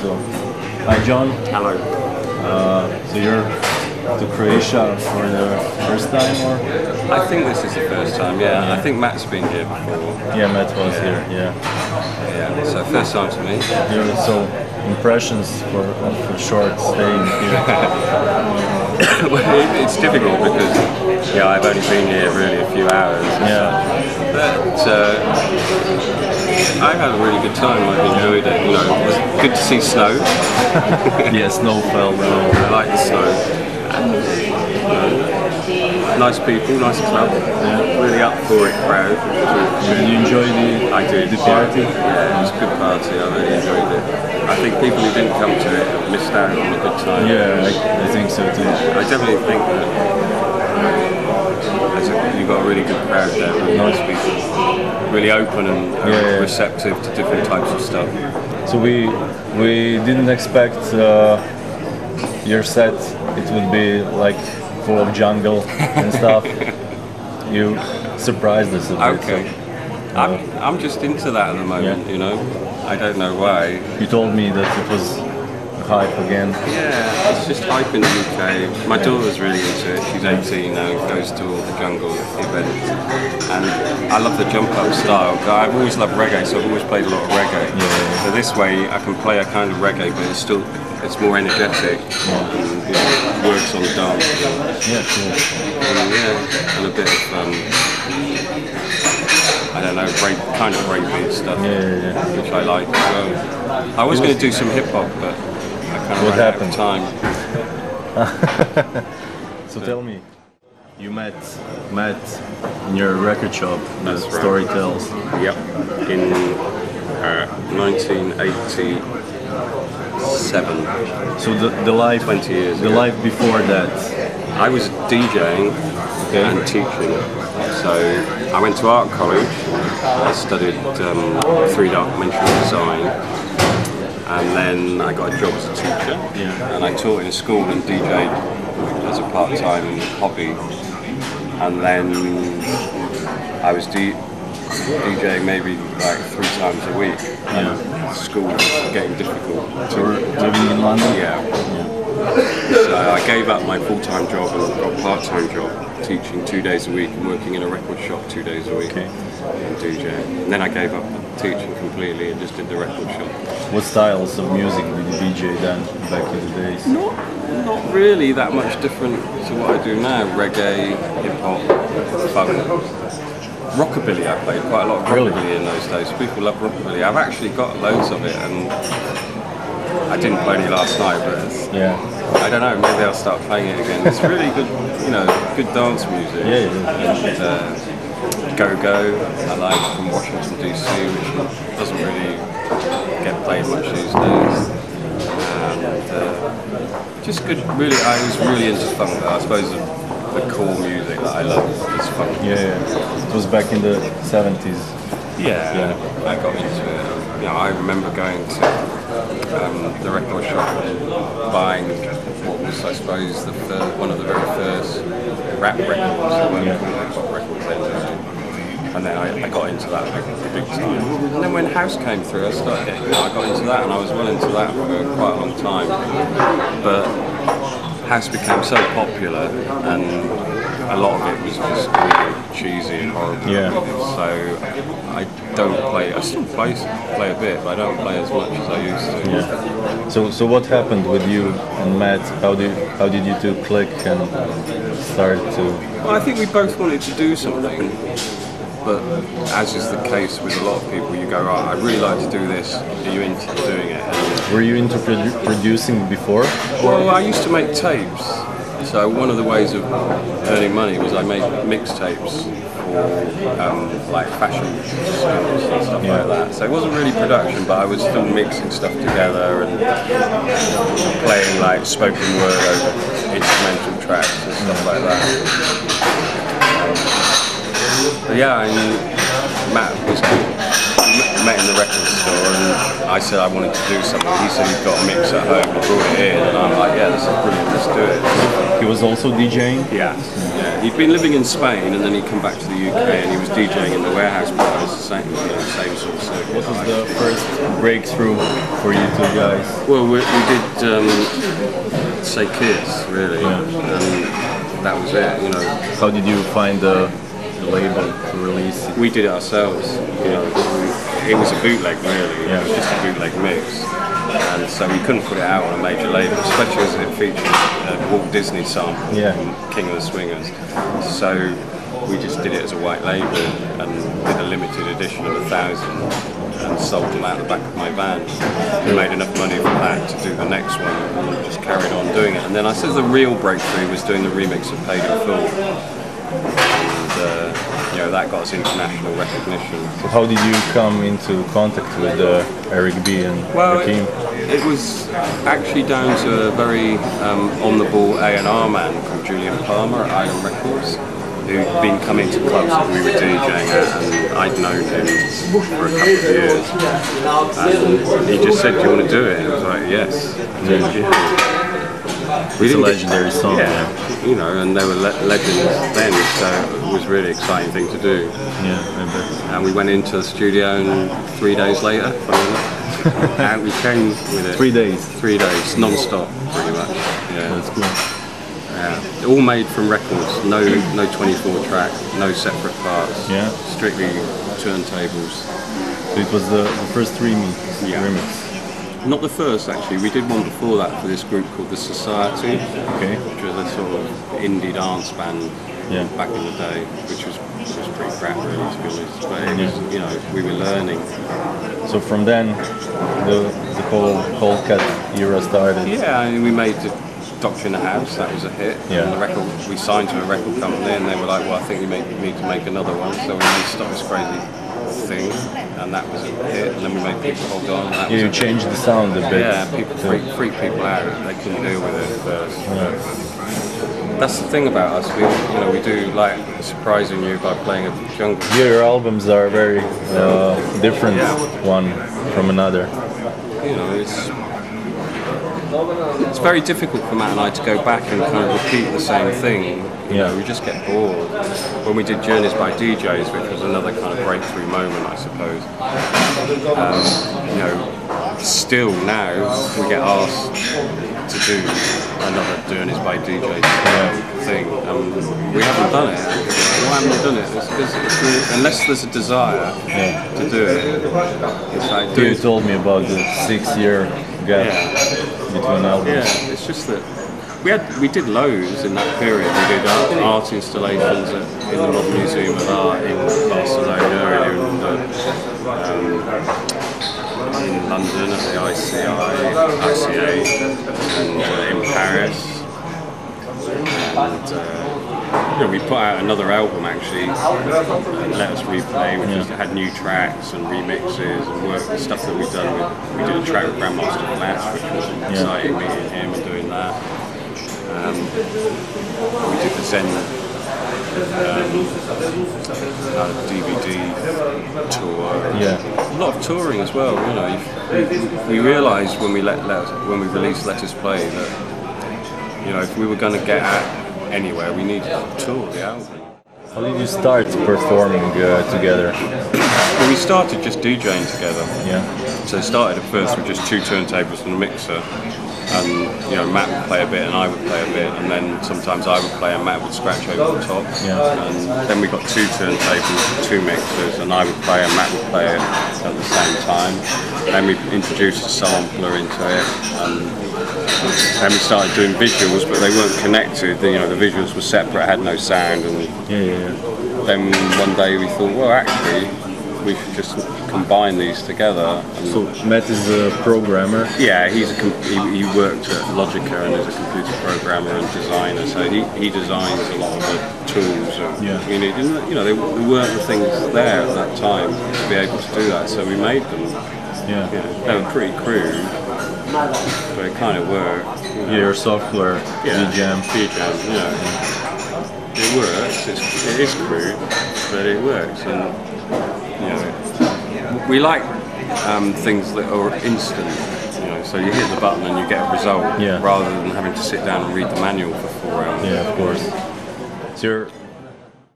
So, hi John. Hello. So you're to Croatia for the first time, or? I think this is the first time, yeah. I think Matt's been here before. Yeah, Matt was here, yeah. Yeah, so first time to me. So impressions of a short stay here? Well, it's difficult because, yeah, I've only been here really a few hours. Yeah. But I've had a really good time. I've enjoyed it. You know, it was good to see snow. Yeah, snow fell down. I like the snow. And, nice people, nice club. Yeah. Really up for it crowd. Did you enjoy the party? Yeah, it was a good party. I really enjoyed it. I think people who didn't come to it have missed out on a good time. Yeah, I think so too. I definitely think that you've got a really good crowd there, really nice people, really open and receptive to different types of stuff. So we didn't expect your set. It would be like full of jungle and stuff. You surprised us a bit. Okay. So, I'm just into that at the moment, you know. I don't know why. You told me that it was hype again. Yeah, it's just hype in the UK. My daughter's really into it. She's 18 now, goes to all the jungle events. And I love the jump up style. I've always loved reggae, so I've always played a lot of reggae. Yeah. So this way I can play a kind of reggae, but it's more energetic and works on dance. Yeah, cool. And a bit of I don't know, kind of breakbeat stuff, which I like as well. I was going to do some hip hop, but I kind of ran out of time. So tell me, you met in your record shop, That's right. Story Tells. Yep, in 1987. So the life 20 years the ago. life before that. I was DJing and teaching. So I went to art college. I studied 3D documentary design, and then I got a job as a teacher. Yeah. And I taught in a school and DJed as a part-time hobby. And then I was DJing maybe like 3 times a week. Yeah. School was getting difficult. So we're living in London. Yeah. So I gave up my full-time job and got a part-time job, teaching 2 days a week and working in a record shop 2 days a week and DJing. And then I gave up teaching completely and just did the record shop. What styles of music did you DJ then back in the days? Not really that much different to what I do now. Reggae, hip-hop, funk. Rockabilly, I played quite a lot of rockabilly in those days. People love rockabilly. I've actually got loads of it, and I didn't play any last night, but I don't know, maybe I'll start playing it again. It's really good, you know, good dance music. And, Go-Go, I like from Washington DC, which doesn't really get played much these days. And just good, really, I was really into funk. I suppose the core music that I love is funk. Yeah, it was back in the 70s. Yeah, I got into it. You know, I remember going to the record shop and buying what was, I suppose, one of the very first rap records, hip-hop records then. And then I got into that big time. And then when House came through, I got into that, and I was well into that for quite a long time. But House became so popular, and a lot of it was just really cheesy and horrible. Yeah. So I don't play. I still play a bit, but I don't play as much as I used to. Yeah. So what happened with you and Matt? How did you two click and start to? Well, I think we both wanted to do something. But as is the case with a lot of people, you go, right, I'd really like to do this. Are you into doing it? And were you into producing before? Well, I used to make tapes. So one of the ways of earning money was I made mixtapes for like fashion stores and stuff like that. So it wasn't really production, but I was still mixing stuff together and playing like spoken word over instrumental tracks and stuff like that. But yeah, I mean, met in the record store, and I said I wanted to do something. He said he'd got a mix at home, and brought it in, and I'm like, yeah, this is brilliant, let's do it. He was also DJing? Yeah. He'd been living in Spain, and then he come back to the UK, and he was DJing in the warehouse bars, the same sort of circuit. What was the first breakthrough for you two guys? Well, we did Say Kids, really, and that was it, you know. How did you find the label to release it? We did it ourselves, you know. It was a bootleg, really. It was just a bootleg mix, and so we couldn't put it out on a major label, especially as it featured Walt Disney sample from King of the Swingers. So we just did it as a white label and did a limited edition of 1,000 and sold them out the back of my van. We made enough money from that to do the next one, and we just carried on doing it. And then I said the real breakthrough was doing the remix of Paid in Full. And you know, that got us international recognition. So how did you come into contact with Eric B and Rakim? It was actually down to a very on-the-ball A&R man called Julian Palmer at Island Records, who'd been coming to clubs that we were DJing at, and I'd known him for a couple of years. And he just said, "Do you want to do it?" And I was like, "Yes." It's a legendary song. Yeah, you know, and they were legends then, so it was a really exciting thing to do. Yeah, I bet. And we went into the studio, and 3 days later, out we came with it. 3 days? 3 days, non-stop, pretty much. Yeah. That's cool. Yeah, all made from records, no 24 track, no separate parts. Yeah. Strictly turntables. So it was the first remix. Not the first, actually. We did one before that for this group called The Society, which was a sort of indie dance band back in the day, which was pretty crap, really, to be honest. But it was, you know, we were learning. So from then, the whole Coldcut era started. Yeah, I mean, we made the Doctor in the House. That was a hit. Yeah. And the record, we signed to a record company, and they were like, "Well, I think you need to make another one." So we made Stop This Crazy Thing, and that was a hit. And then we made People Hold On. And that was you changed the sound a bit. Yeah, people freak people out. They couldn't deal with it at first. That's the thing about us. We do like surprising you by playing a jungle. Your albums are very different one from another. You know, it's very difficult for Matt and I to go back and kind of repeat the same thing. You know, we just get bored. When we did Journeys by DJs, which was another kind of breakthrough moment, I suppose. You know, still now we get asked to do another Journeys by DJs thing. We haven't done it. Why haven't we done it? It's unless there's a desire to do it. It's like you told me about the 6-year gap between albums. Yeah, it's just that we did loads in that period. We did art installations in the Modern Museum of Art in Barcelona, in London at the ICA, and in Paris. And you know, we put out another album actually, Let Us Replay, which had new tracks and remixes and stuff that we've done. We did a track with Grandmaster Flash, which was exciting, meeting him and doing that. We did the Zen DVD tour. A lot of touring as well. You know, we realised when we released Let Us Play that, you know, if we were going to get out anywhere, we needed to tour the album. How did you start performing together? Well, we started just DJing together. So it started at first with just 2 turntables and a mixer. And you know, Matt would play a bit and I would play a bit, and then sometimes I would play and Matt would scratch over the top. And then we got 2 turntables, 2 mixers, and I would play and Matt would play it at the same time. Then we introduced a sampler into it, and then we started doing visuals, but they weren't connected. You know, the visuals were separate, had no sound. And then one day we thought, well, actually, we should just combine these together. So Matt is a programmer? Yeah, he worked at Logica and is a computer programmer and designer, so he designs a lot of the tools we need. And, you know, there weren't the things there at that time to be able to do that, so we made them. You know, they were pretty crude, but it kind of worked. Your software, DJM, it works. It is crude, but it works. And you know, we like things that are instant. You know, so you hit the button and you get a result, Yeah. rather than having to sit down and read the manual for 4 hours. Yeah, of course. So you're